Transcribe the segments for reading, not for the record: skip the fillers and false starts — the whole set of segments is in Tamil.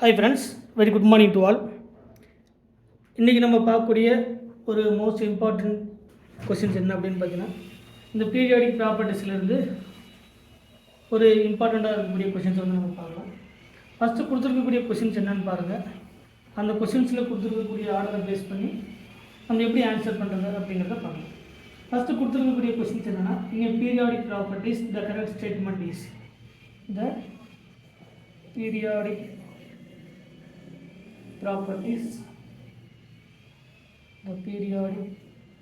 Hi friends, very good morning to all. இன்றைக்கி நம்ம பார்க்கக்கூடிய ஒரு மோஸ்ட் இம்பார்ட்டண்ட் கொஷின்ஸ் என்ன அப்படின்னு பார்த்தீங்கன்னா, இந்த பீரியாடிக் ப்ராப்பர்ட்டிஸ்லேருந்து ஒரு இம்பார்ட்டண்ட்டாக இருக்கக்கூடிய கொஷின்ஸ் வந்து நம்ம பார்க்கலாம். ஃபஸ்ட்டு கொடுத்துருக்கக்கூடிய கொஷின்ஸ் என்னென்னு பாருங்கள். அந்த கொஷின்ஸில் கொடுத்துருக்கக்கூடிய ஆர்டரை பேஸ் பண்ணி நம்ம எப்படி ஆன்சர் பண்ணுறது அப்படிங்கிறத பார்க்கலாம். ஃபஸ்ட்டு கொடுத்துருக்கக்கூடிய கொஷின்ஸ் என்னென்னா, இங்கே periodic properties the correct statement is the periodic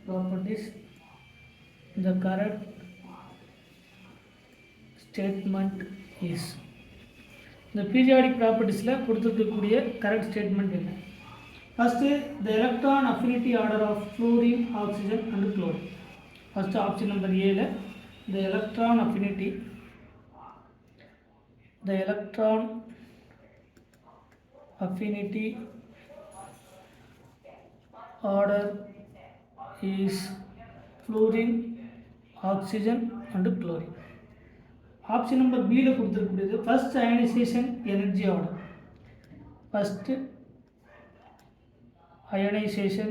properties the correct statement is. இந்த periodic propertiesல கொடுத்திருக்கக்கூடிய correct statement என்ன? First, the electron affinity order of fluorine, oxygen and chlorine. First option number A ல the electron affinity order is fluorine, oxygen and chlorine. Option number B ல கொடுத்திருக்கிறது first ionization energy order. First ionization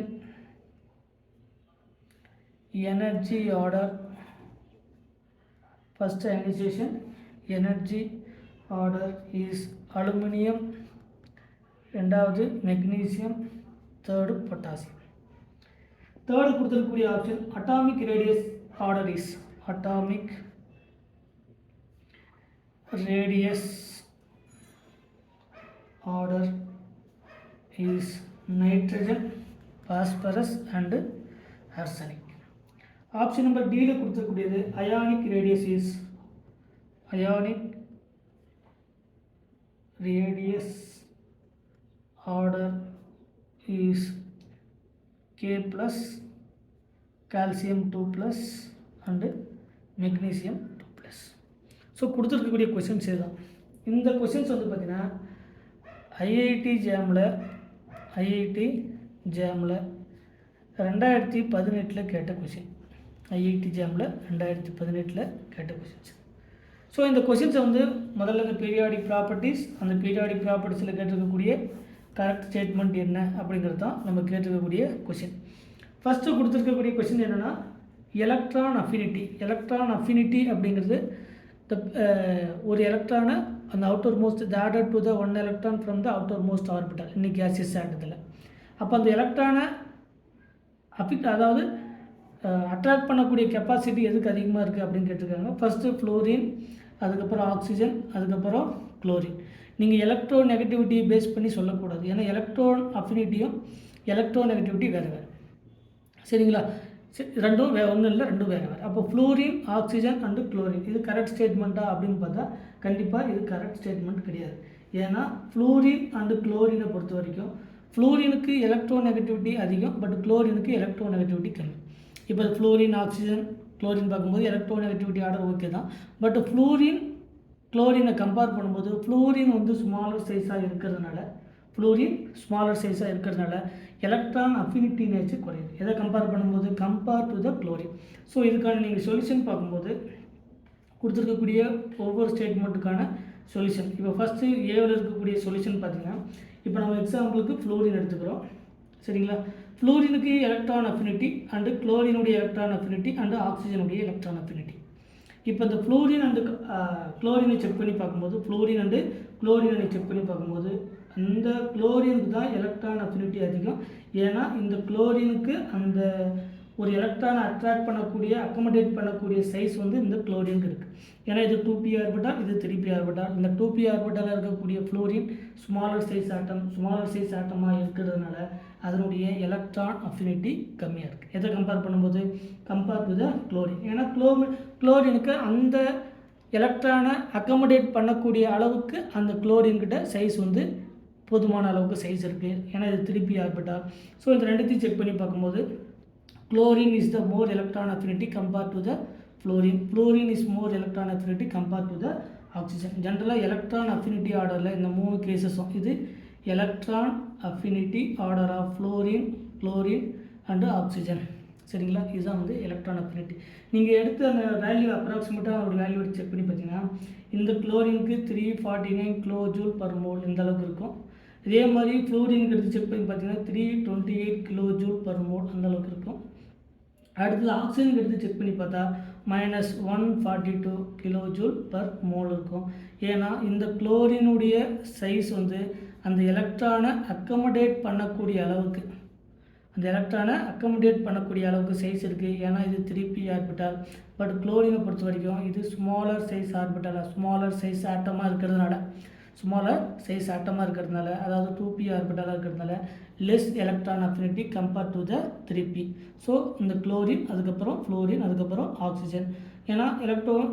energy order is aluminum, ரெண்டாவது மெக்னீசியம், தேர்டு பொட்டாசியம். தேர்டு கொடுத்துருக்கக்கூடிய option atomic radius order is nitrogen, phosphorus and arsenic. Option number டியில் கொடுத்துருக்கூடியது ionic radius order is K plus, calcium 2 plus and magnesium 2 plus. So கொடுத்துருக்கக்கூடிய கொஷின்ஸ் இதுதான். இந்த கொஷின்ஸ் வந்து பார்த்திங்கன்னா ஐஐடி ஜாமில் 2018 கேட்ட கொஷின். ஐஐடி ஜாமில் 2018 கேட்ட கொஷின்ஸ். ஸோ இந்த கொஷின்ஸை வந்து முதல்ல இந்த பீரியாடிக் ப்ராப்பர்ட்டிஸ், அந்த பீரியாடிக் ப்ராப்பர்ட்டிஸில் கேட்டிருக்கக்கூடிய கரெக்ட் ஸ்டேட்மெண்ட் என்ன அப்படிங்கிறது தான் நம்ம கேட்டிருக்கக்கூடிய கொஷின். ஃபஸ்ட்டு கொடுத்துருக்கக்கூடிய கொஷின் என்னென்னா, எலக்ட்ரான் அஃபினிட்டி அப்படிங்கிறது ஒரு எலக்ட்ரானை அந்த outer most added to the 1 electron from the outermost orbital இன்னைக்கு கேசியஸ் ஆட்டத்தில். அப்போ அந்த எலக்ட்ரானை அதாவது அட்ராக்ட் பண்ணக்கூடிய கெப்பாசிட்டி எதுக்கு அதிகமாக இருக்குது அப்படின்னு கேட்டிருக்காங்க. ஃபஸ்ட்டு ஃப்ளோரின், அதுக்கப்புறம் ஆக்சிஜன், அதுக்கப்புறம் குளோரின். நீங்கள் எலக்ட்ரோ நெகட்டிவிட்டி பேஸ் பண்ணி சொல்லக்கூடாது. ஏன்னா எலக்ட்ரான் அஃபினிட்டியும் எலக்ட்ரோ நெகட்டிவிட்டி வேறு. சரிங்களா? ரெண்டும் ஒன்றும் இல்லை, ரெண்டும் வேறு. அப்போ ஃப்ளோரின், ஆக்சிஜன் அண்டு குளோரின் இது கரெக்ட் ஸ்டேட்மெண்ட்டா அப்படின்னு பார்த்தா கண்டிப்பாக இது கரெக்ட் ஸ்டேட்மெண்ட் கிடையாது. ஏன்னா ஃப்ளோரின் அண்டு குளோரினை பொறுத்த வரைக்கும் ஃப்ளோரினுக்கு எலக்ட்ரோ நெகட்டிவிட்டி அதிகம், பட் குளோரினுக்கு எலக்ட்ரோ நெகட்டிவிட்டி கம்மி. இப்போ ஃப்ளோரின், ஆக்சிஜன், குளோரின் பார்க்கும்போது எலக்ட்ரோ நெகட்டிவிட்டி ஆர்டர் ஓகே தான். பட் குளோரினை கம்பேர் பண்ணும்போது ஃப்ளோரின் வந்து ஸ்மாலர் சைஸாக இருக்கிறதுனால எலக்ட்ரான் அஃபினிட்டி நேச்சர் குறையுது. எதை கம்பேர் பண்ணும்போது compare to the chlorine. So இதுக்கான நீங்கள் சொல்யூஷன் பார்க்கும்போது கொடுத்துருக்கக்கூடிய ஒவ்வொரு ஸ்டேட்மெண்ட்டுக்கான சொல்யூஷன். இப்போ ஃபஸ்ட்டு ஏவில் இருக்கக்கூடிய சொல்யூஷன் பார்த்திங்கன்னா, இப்போ நம்ம எக்ஸாம்பிளுக்கு ஃப்ளோரின் எடுத்துக்கிறோம். சரிங்களா? ஃப்ளோரினுக்கு எலக்ட்ரான் அஃபினிட்டி அண்டு குளோரினுடைய எலக்ட்ரான் அஃபினிட்டி அண்டு ஆக்சிஜனுடைய எலக்ட்ரான் அஃபினிட்டி. இப்போ இந்த ஃப்ளோரின் அண்டு குளோரினை செக் பண்ணி பார்க்கும்போது அந்த குளோரினுக்கு தான் எலக்ட்ரான் அஃபினிட்டி அதிகம். ஏன்னா இந்த குளோரினுக்கு அந்த ஒரு எலக்ட்ரானை அட்ராக்ட் பண்ணக்கூடிய அக்கமடேட் பண்ணக்கூடிய சைஸ் வந்து இந்த குளோரினுக்கு இருக்குது. ஏன்னா இது 2p ஆர்பிட்டால், இது 3p ஆர்பிட்டால். இந்த 2p ஆர்பிட்டால் இருக்கக்கூடிய ஃப்ளோரின் ஸ்மாலர் சைஸ் ஆட்டமாக இருக்கிறதுனால அதனுடைய எலக்ட்ரான் அஃபினிட்டி கம்மியாக இருக்குது. எதை கம்பேர் பண்ணும்போது கம்பேர் டு த குளோரின். ஏன்னா குளோரினுக்கு அந்த எலக்ட்ரானை அக்கமடேட் பண்ணக்கூடிய அளவுக்கு அந்த குளோரின்கிட்ட சைஸ் வந்து போதுமான அளவுக்கு சைஸ் இருக்குது. ஏன்னா இது 3p ஆர்பிட்டால். ஸோ இந்த ரெண்டுத்தையும் செக் பண்ணி பார்க்கும்போது chlorine is the more electron affinity compared to the fluorine is more electron affinity compared to the oxygen. Generally electron affinity order la இந்த மூணு கேसेसும் இது electron affinity order of fluorine, chlorine and oxygen. சரிங்களா? இதுதான் வந்து எலக்ட்ரான் அஃபினிட்டி. நீங்கள் எடுத்து அந்த வேல்யூ அப்ராக்சிமேட்டாக ஒரு வேல்யூ எடுத்து செக் பண்ணி பார்த்தீங்கன்னா இந்த குளோரினுக்கு 349 கிலோ ஜூல் பர் மோல் இந்த அளவுக்கு இருக்கும். இதே மாதிரி ஃப்ளோரின் எடுத்து செக் பண்ணி பார்த்தீங்கன்னா 328 கிலோஜூல் பர் மோல் அந்த அளவுக்கு இருக்கும். அடுத்தது ஆக்சிஜன் எடுத்து செக் பண்ணி பார்த்தா -142 கிலோஜூல் பர் மோல் இருக்கும். ஏன்னா இந்த குளோரினுடைய சைஸ் வந்து அந்த எலக்ட்ரானை அக்கமடேட் பண்ணக்கூடிய அளவுக்கு சைஸ் இருக்குது. ஏன்னா இது 3p ஆர்பிட்டால். பட் குளோரினை பொறுத்த வரைக்கும் இது ஸ்மாலர் சைஸ் ஆட்டமாக இருக்கிறதுனால அதாவது 2p ஆர்பிட்டாலாக இருக்கிறதுனால less electron affinity compared to the 3p. So இந்த குளோரின், அதுக்கப்புறம் ஃப்ளோரின், அதுக்கப்புறம் ஆக்சிஜன். ஏன்னா எலக்ட்ரான்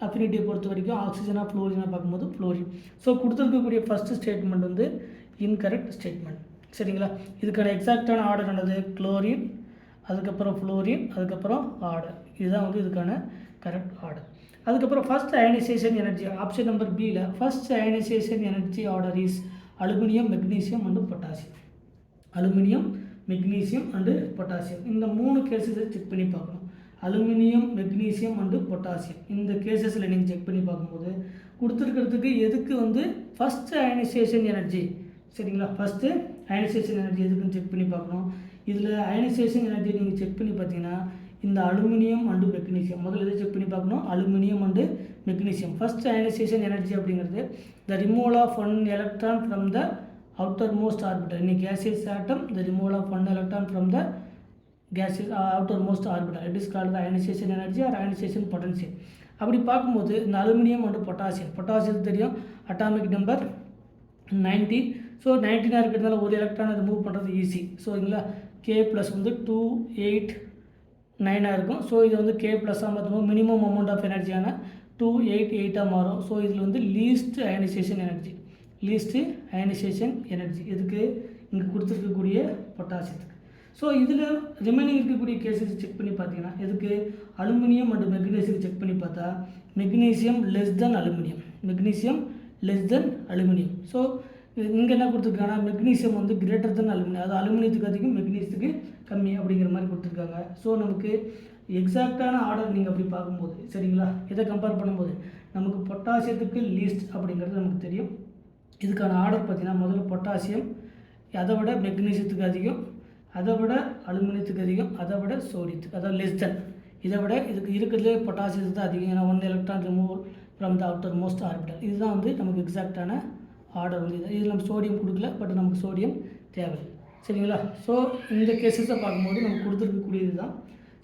அஃபினிட்டியை பொறுத்த வரைக்கும் ஆக்சிஜனாக ஃப்ளோரினாக பார்க்கும்போது ஃப்ளோரின். ஸோ கொடுத்துருக்கக்கூடிய ஃபஸ்ட்டு ஸ்டேட்மெண்ட் வந்து இன்கரெக்ட் ஸ்டேட்மெண்ட். சரிங்களா? இதுக்கான எக்ஸாக்டான ஆர்டர் என்னது? குளோரின், அதுக்கப்புறம் ஃப்ளோரின், அதுக்கப்புறம் ஆர்டர். இதுதான் வந்து இதுக்கான கரெக்ட் ஆர்டர். அதுக்கப்புறம் first ionisation energy option number பியில் first ionisation energy order is aluminium, magnesium and potassium. இந்த 3 கேஸஸை செக் பண்ணி பார்க்கணும். அலுமினியம், மெக்னீசியம் அண்டு பொட்டாசியம் இந்த கேஸஸில் நீங்கள் செக் பண்ணி பார்க்கும்போது கொடுத்துருக்கிறதுக்கு எதுக்கு வந்து ஃபஸ்ட் அயனைசேஷன் எனர்ஜி, சரிங்களா? ஃபஸ்ட்டு அயனைசேஷன் எனர்ஜி எதுக்குன்னு செக் பண்ணி பார்க்கணும். இதில் அயனைசேஷன் எனர்ஜி நீங்கள் செக் பண்ணி பார்த்தீங்கன்னா இந்த அலுமினியம் அண்டு மெக்னீசியம் முதல்ல எதை செக் பண்ணி பார்க்கணும்? Aluminium and magnesium. First ionisation energy அப்படிங்கிறது the removal of 1 electron from the outermost orbital. In gaseous atom the removal of 1 electron from the gaseous outermost orbital. It is called the ionization energy or ionization potential. அப்படி பார்க்கும்போது இந்த அலுமினியம் அண்டு பொட்டாசியம் தெரியும் அட்டாமிக் நம்பர் 19. ஸோ 19 இருக்கிறதுனால ஒரு எலக்ட்ரானை ரிமூவ் பண்ணுறது ஈஸி. ஸோ இதில் K ப்ளஸ் வந்து 289 இருக்கும். ஸோ இது வந்து K ப்ளஸ்ஸாக பார்த்தும்போது மினிமம் அமௌண்ட் ஆஃப் எனர்ஜியான 288 மாறும். ஸோ இதில் வந்து லீஸ்ட் அயனைசேஷன் எனர்ஜி இதுக்கு இங்கே கொடுத்துருக்கக்கூடிய பொட்டாசியத்துக்கு. ஸோ இதில் ரிமைனிங் இருக்கக்கூடிய கேஸஸ் செக் பண்ணி பார்த்தீங்கன்னா எதுக்கு? அலுமினியம் அண்ட் மெக்னீசியம் செக் பண்ணி பார்த்தா magnesium less than aluminium. So இங்கே என்ன கொடுத்துருக்காங்கன்னா மெக்னீசியம் வந்து கிரேட்டர் தென் அலுமினியம், அது அலுமினியத்துக்கு அதிகம் மெக்னீசியத்துக்கு கம்மி அப்படிங்கிற மாதிரி கொடுத்துருக்காங்க. ஸோ நமக்கு எக்ஸாக்டான ஆர்டர் நீங்கள் அப்படி பார்க்கும்போது, சரிங்களா, இதை கம்பேர் பண்ணும்போது நமக்கு பொட்டாசியத்துக்கு லீஸ்ட் அப்படிங்கிறது நமக்கு தெரியும். இதுக்கான ஆர்டர் பார்த்திங்கன்னா முதல்ல பொட்டாசியம், அதை விட மெக்னீசியத்துக்கு அதிகம், அதை விட அலுமினியத்துக்கு அதிகம், அதை விட சோடியத்துக்கு, அதாவது லெஸ் தென். இதை விட இதுக்கு இருக்கிறதுலே பொட்டாசியத்துக்கு தான் அதிகம். ஏன்னா 1 electron remove from the outermost orbital. இதுதான் வந்து நமக்கு எக்ஸாக்டான ஆர்டர் வந்து இது நம்ம சோடியம் கொடுக்கல, பட் நமக்கு சோடியம் தேவை, சரிங்களா? ஸோ இந்த கேஸஸை பார்க்கும்போது நமக்கு கொடுத்துருக்கக்கூடியது தான்.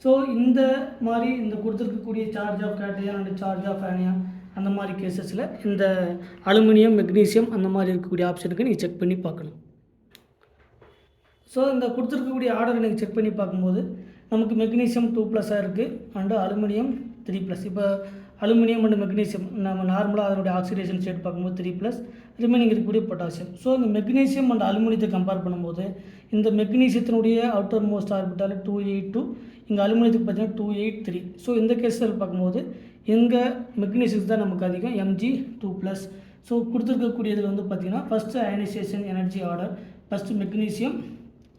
ஸோ இந்த மாதிரி இந்த கொடுத்துருக்கக்கூடிய charge of cation and charge of anion அந்த மாதிரி கேஸஸில் இந்த அலுமினியம், மெக்னீசியம் அந்த மாதிரி இருக்கக்கூடிய ஆப்ஷனுக்கு நீங்கள் செக் பண்ணி பார்க்கணும். ஸோ இந்த கொடுத்துருக்கக்கூடிய ஆர்டரை நீங்கள் செக் பண்ணி பார்க்கும்போது நமக்கு மெக்னீசியம் 2+ இருக்குது அண்டு அலுமினியம் 3+. இப்போ அலுமினியம் அண்ட் மெக்னீசியம் நம்ம நார்மலாக அதனுடைய ஆக்சிடேஷன் ஸ்டேட் பார்க்கும்போது 3+, ரிமைனிங் இருக்கக்கூடிய பொட்டாசியம். ஸோ இந்த மெக்னீசியம் அண்ட் அலுமினியத்தை கம்பேர் பண்ணும்போது இந்த மெக்னீசியத்தினுடைய அவுட்டர் மோஸ்ட் ஆர்பிட்டால் 282, இங்கே அலுமினியத்துக்கு பார்த்தீங்கன்னா 283. ஸோ இந்த கேஸில் பார்க்கும்போது இங்கே மெக்னீசியத்துக்கு தான் நமக்கு அதிகம், Mg2+. ஸோ கொடுத்துருக்கக்கூடியதில் வந்து பார்த்திங்கன்னா first ionisation energy order first magnesium,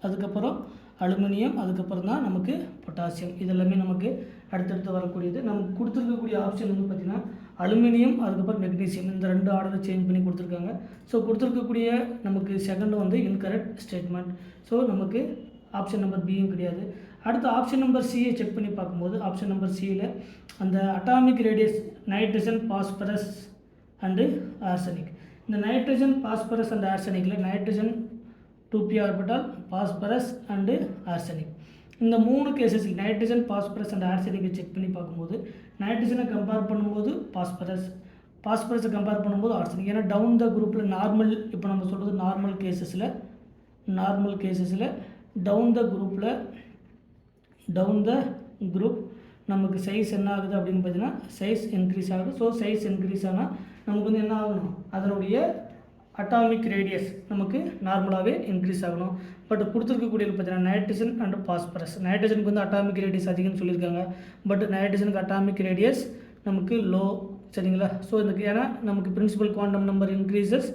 அதுக்கப்புறம் அலுமினியம், அதுக்கப்புறம் தான் நமக்கு பொட்டாசியம். இதெல்லாமே நமக்கு அடுத்தடுத்து வரக்கூடியது. நமக்கு கொடுத்துருக்கக்கூடிய ஆப்ஷன் வந்து பார்த்திங்கன்னா அலுமினியம், அதுக்கப்புறம் மெக்னீசியம் இந்த 2 ஆர்டரை சேஞ்ச் பண்ணி கொடுத்துருக்காங்க. ஸோ கொடுத்துருக்கக்கூடிய நமக்கு செகண்ட் வந்து இன்கரெக்ட் ஸ்டேட்மெண்ட். ஸோ நமக்கு ஆப்ஷன் நம்பர் பியும் கிடையாது. அடுத்து ஆப்ஷன் நம்பர் சியை செக் பண்ணி பார்க்கும்போது ஆப்ஷன் நம்பர் சியில் அந்த atomic radius nitrogen, phosphorus and arsenic. இந்த நைட்ரஜன், பாஸ்பரஸ் அண்ட் ஆர்சனிக்கில் nitrogen 2p orbital, phosphorus and arsenic இந்த 3 கேஸஸில் நைட்ரஜன், பாஸ்பரஸ் அண்ட் ஆர்சனிக்கை செக் பண்ணி பார்க்கும்போது நைட்ரஜனை கம்பேர் பண்ணும்போது பாஸ்பரஸை கம்பேர் பண்ணும்போது ஆர்சனிக். ஏன்னா டவுன் த குரூப்பில் நார்மல், இப்போ நம்ம சொல்கிறது நார்மல் கேஸஸில் டவுன் த குரூப் நமக்கு சைஸ் என்ன ஆகுது அப்படின்னு பார்த்தீங்கன்னா சைஸ் இன்க்ரீஸ் ஆகுது. ஸோ சைஸ் இன்க்ரீஸ் ஆனால் நமக்கு வந்து என்ன ஆகணும்? அதனுடைய அட்டாமிக் ரேடியஸ் நமக்கு நார்மலாகவே இன்க்ரீஸ் ஆகணும். பட் கொடுத்துருக்கக்கூடியது பார்த்தீங்கன்னா நைட்ரஜன் அண்ட் பாஸ்பரஸ். நைட்ரஜனுக்கு வந்து அட்டாமிக் ரேடியஸ் அதிகம்னு சொல்லியிருக்காங்க, பட் நைட்ரஜனுக்கு அட்டாமிக் ரேடியஸ் நமக்கு லோ, சரிங்களா? ஸோ இதுக்கு ஏன்னா நமக்கு பிரின்சிபல் குவாண்டம் நம்பர் இன்க்ரீசஸ்,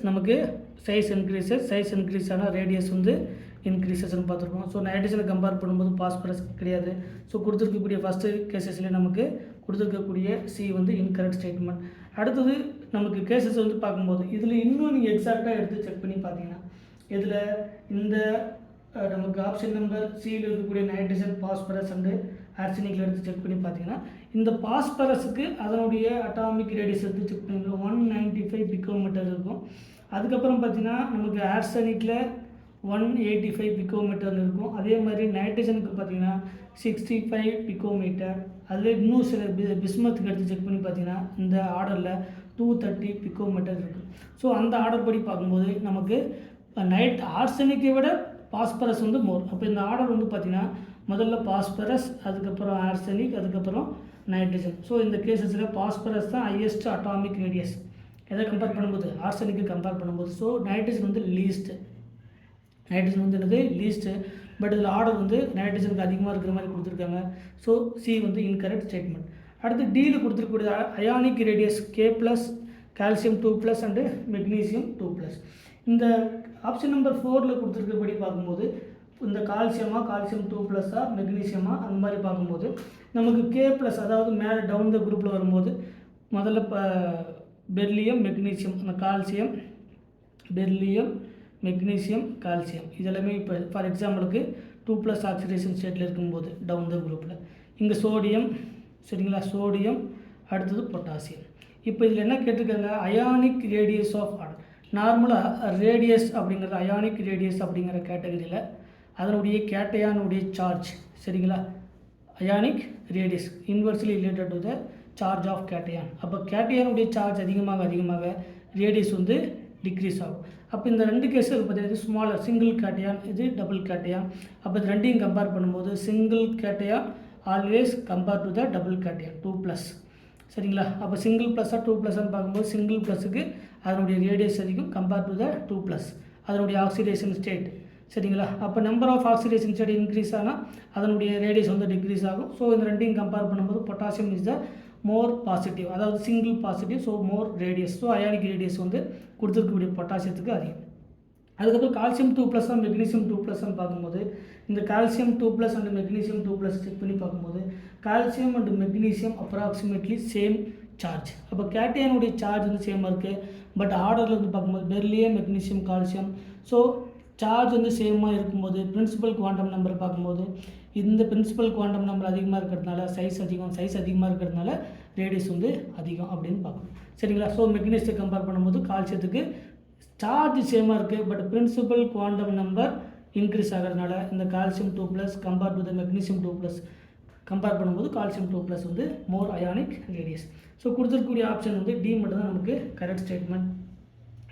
நமக்கு சைஸ் இன்க்ரீஸ் ஆனால் ரேடியஸ் வந்து இன்க்ரீசஸ்ன்னு பார்த்துருக்கோம். ஸோ நைட்ரஜனை கம்பேர் பண்ணும்போது பாஸ்பரஸ் கிடையாது. ஸோ கொடுத்துருக்கக்கூடிய ஃபஸ்ட்டு கேசஸ்லேயே நமக்கு கொடுத்துருக்கக்கூடிய சி வந்து இன்கரெக்ட் ஸ்டேட்மெண்ட். அடுத்தது நமக்கு கேசஸ் வந்து பார்க்கும்போது இதில் இன்னும் நீங்கள் எக்ஸாக்டாக எடுத்து செக் பண்ணி பார்த்தீங்கன்னா இதில் இந்த நமக்கு ஆப்ஷன் நம்பர் சியில் இருக்கக்கூடிய நைட்ரஜன், பாஸ்பரஸ் அண்டு ஆர்சனிக்கில் எடுத்து செக் பண்ணி பார்த்தீங்கன்னா இந்த பாஸ்பரஸுக்கு அதனுடைய அட்டாமிக் ரேடியஸ் எடுத்து செக் பண்ணி 195 பிகோமீட்டர் இருக்கும். அதுக்கப்புறம் பார்த்தீங்கன்னா நமக்கு ஆர்சனிக்கில் 185 பிகோமீட்டர் இருக்கும். அதே மாதிரி நைட்ரஜனுக்கு பார்த்தீங்கன்னா 65 பிகோமீட்டர். அதில் இன்னும் சில பிஸ்மத்துக்கு எடுத்து செக் பண்ணி பார்த்தீங்கன்னா இந்த ஆர்டரில் 230 பிகோமீட்டர் இருக்குது. ஸோ அந்த ஆர்டர் படி பார்க்கும்போது நமக்கு ஆர்சனிக்கை விட பாஸ்பரஸ் வந்து மோர். அப்போ இந்த ஆர்டர் வந்து பார்த்திங்கன்னா முதல்ல பாஸ்பரஸ், அதுக்கப்புறம் ஆர்சனிக், அதுக்கப்புறம் நைட்ரஜன். ஸோ இந்த கேசஸில் பாஸ்பரஸ் தான் ஹையஸ்ட் அட்டாமிக் ரேடியஸ் எதை கம்பேர் பண்ணும்போது, ஆர்சனிக்கு கம்பேர் பண்ணும்போது. ஸோ நைட்ரஜன் வந்து லீஸ்ட்டு, நைட்ரஜன் வந்து என்னது லீஸ்ட்டு. பட் இதில் ஆர்டர் வந்து நைட்ரஜனுக்கு அதிகமாக இருக்கிற மாதிரி கொடுத்துருக்காங்க. ஸோ சி வந்து இன்கரெக்ட் ஸ்டேட்மெண்ட். அடுத்து டியில் கொடுத்துருக்கூடிய ionic radius K+, calcium 2+ and magnesium 2+. இந்த ஆப்ஷன் நம்பர் 4ல் கொடுத்துருக்கபடி பார்க்கும்போது இந்த கால்சியம் 2+, மெக்னீசியமா அந்த மாதிரி பார்க்கும்போது நமக்கு K+, அதாவது மேலே டவுன் த குரூப்பில் வரும்போது முதல்ல பெர்லியம், மெக்னீசியம், அந்த கால்சியம், பெர்லியம், மெக்னீசியம், கால்சியம் இதெல்லாமே இப்போ ஃபார் எக்ஸாம்பிளுக்கு 2+ ஆக்சிடேஷன் ஸ்டேட்டில் இருக்கும்போது டவுன் த குரூப்பில் இங்கே சோடியம், சரிங்களா, சோடியம், அடுத்தது பொட்டாசியம். இப்போ இதில் என்ன கேட்டிருக்காங்க, அயானிக் ரேடியஸ் ஆஃப் ஆர்டர். நார்மலாக ரேடியஸ் அப்படிங்கிறது அயானிக் ரேடியஸ் அப்படிங்கிற கேட்டகரியில் அதனுடைய கேட்டையானுடைய சார்ஜ், சரிங்களா, ionic radius inversely related to the charge of cation. அப்போ கேட்டையானுடைய சார்ஜ் அதிகமாக ரேடியஸ் வந்து டிக்ரீஸ் ஆகும். அப்போ இந்த ரெண்டு கேஸில் பார்த்தீங்கன்னா இது ஸ்மாலர் சிங்கிள் கேட்டையான், இது டபுள் கேட்டையான். அப்போ இது ரெண்டையும் கம்பேர் பண்ணும்போது single cation always compare to the double cation 2+, சரிங்களா. அப்போ சிங்கிள் ப்ளஸ்ஸாக 2+ன்னு பார்க்கும்போது சிங்கிள் ப்ளஸுக்கு அதனுடைய ரேடியஸ் அதிகம் கம்பேர் டு த 2+, அதனுடைய ஆக்சிடேஷன் ஸ்டேட், சரிங்களா. அப்போ number of oxidation state increase ஆனால் அதனுடைய ரேடியஸ் வந்து டிக்ரீஸ் ஆகும். ஸோ இந்த ரெண்டையும் கம்பேர் பண்ணும்போது potassium is the more positive, அதாவது single positive, so more radius. So ionic radius வந்து கொடுத்துருக்கக்கூடிய பொட்டாசியத்துக்கு அதிகம். அதுக்கப்புறம் கால்சியம் 2+, மெக்னீசியம் 2+ன்னு பார்க்கும்போது இந்த கால்சியம் 2+ அண்ட் மெக்னீசியம் 2+ செக் பண்ணி பார்க்கும்போது calcium and magnesium approximately same charge. அப்போ கேட்டையானுடைய சார்ஜ் வந்து சேமாக இருக்குது. பட் ஆர்டரில் வந்து பார்க்கும்போது beryllium, magnesium, calcium, so charge வந்து சேமாக இருக்கும்போது பிரின்சிபல் குவாண்டம் நம்பர் பார்க்கும்போது இந்த பிரின்சிபல் குவாண்டம் நம்பர் அதிகமாக இருக்கிறதுனால சைஸ் அதிகமாக இருக்கிறதுனால ரேடியஸ் வந்து அதிகம் அப்படின்னு பார்க்கணும், சரிங்களா. ஸோ மெக்னீசியத்தை கம்பேர் பண்ணும்போது கால்சியத்துக்கு சார்ஜ் சேமாக இருக்குது, but principal quantum number increase ஆகிறதுனால இந்த calcium 2+ compare to the magnesium 2+ compare பண்ணும்போது கால்சியம் 2+ வந்து மோர் அயானிக் ரேடியஸ். ஸோ கொடுத்துருக்கக்கூடிய ஆப்ஷன் வந்து டி மட்டும் தான் நமக்கு கரெக்ட் ஸ்டேட்மெண்ட்.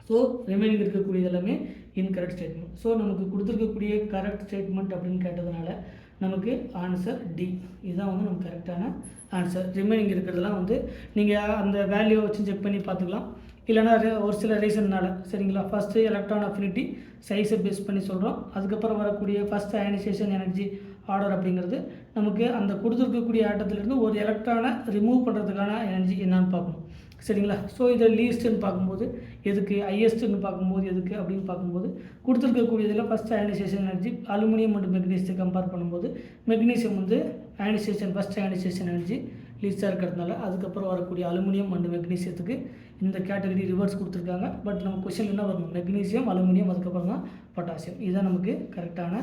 ஸோ ரிமைனிங் இருக்கக்கூடிய எல்லாமே இன்கரெக்ட் ஸ்டேட்மெண்ட். ஸோ நமக்கு கொடுத்துருக்கக்கூடிய கரெக்ட் ஸ்டேட்மெண்ட் அப்படின்னு கேட்டதுனால நமக்கு ஆன்சர் டி, இதுதான் வந்து நமக்கு கரெக்டான ஆன்சர். ரிமைனிங் இருக்கிறதெல்லாம் வந்து நீங்கள் அந்த வேல்யூவை வச்சு செக் பண்ணி பார்த்துக்கலாம். இல்லைனா ஒரு சில ரீசன்னால, சரிங்களா. ஃபஸ்ட்டு எலக்ட்ரான் அஃபினிட்டி சைஸை பேஸ் பண்ணி சொல்கிறோம். அதுக்கப்புறம் வரக்கூடிய ஃபஸ்ட் அயனைசேஷன் எனர்ஜி ஆர்டர் அப்படிங்கிறது நமக்கு அந்த கொடுத்துருக்கக்கூடிய ஆட்டத்திலிருந்து ஒரு எலக்ட்ரானை ரிமூவ் பண்ணுறதுக்கான எனர்ஜி என்னன்னு பார்க்கணும், சரிங்களா. ஸோ இதை லீஸ்ட்டுன்னு பார்க்கும்போது எதுக்கு, ஹையஸ்ட்டுன்னு பார்க்கும்போது எதுக்கு அப்படின்னு பார்க்கும்போது கொடுத்துருக்கக்கூடியதில் ஃபஸ்ட் அயனைசேஷன் எனர்ஜி அலுமினியம் மற்றும் மெக்னீசியத்தை கம்பேர் பண்ணும்போது மெக்னீசியம் வந்து ஃபஸ்ட் அயனைசேஷன் எனர்ஜி லீஸ்டாக இருக்கிறதுனால அதுக்கப்புறம் வரக்கூடிய அலுமினியம் அண்ட் மெக்னீசியத்துக்கு இந்த கேட்டகரி ரிவர்ஸ் கொடுத்துருக்காங்க. பட் நம்ம கொஸ்டின் என்ன வரணும், மெக்னீசியம், அலுமினியம், அதுக்கப்புறம் தான் பொட்டாசியம். இதுதான் நமக்கு கரெக்டான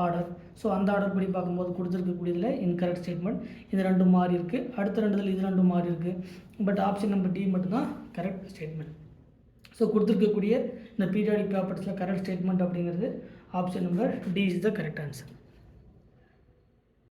ஆர்டர். ஸோ அந்த ஆர்டர் படி பார்க்கும்போது கொடுத்துருக்கக்கூடியதில் இன்கரெக்ட் ஸ்டேட்மெண்ட் இது ரெண்டும் மாறி இருக்குது. அடுத்த ரெண்டுதில் இது ரெண்டும் மாறி இருக்குது. பட் ஆப்ஷன் நம்பர் டி மட்டும்தான் கரெக்ட் ஸ்டேட்மெண்ட். ஸோ கொடுத்துருக்கக்கூடிய இந்த பீரியாடிக் ப்ராப்பர்ட்டிஸில் கரெக்ட் ஸ்டேட்மெண்ட் அப்படிங்கிறது option number D is the correct answer.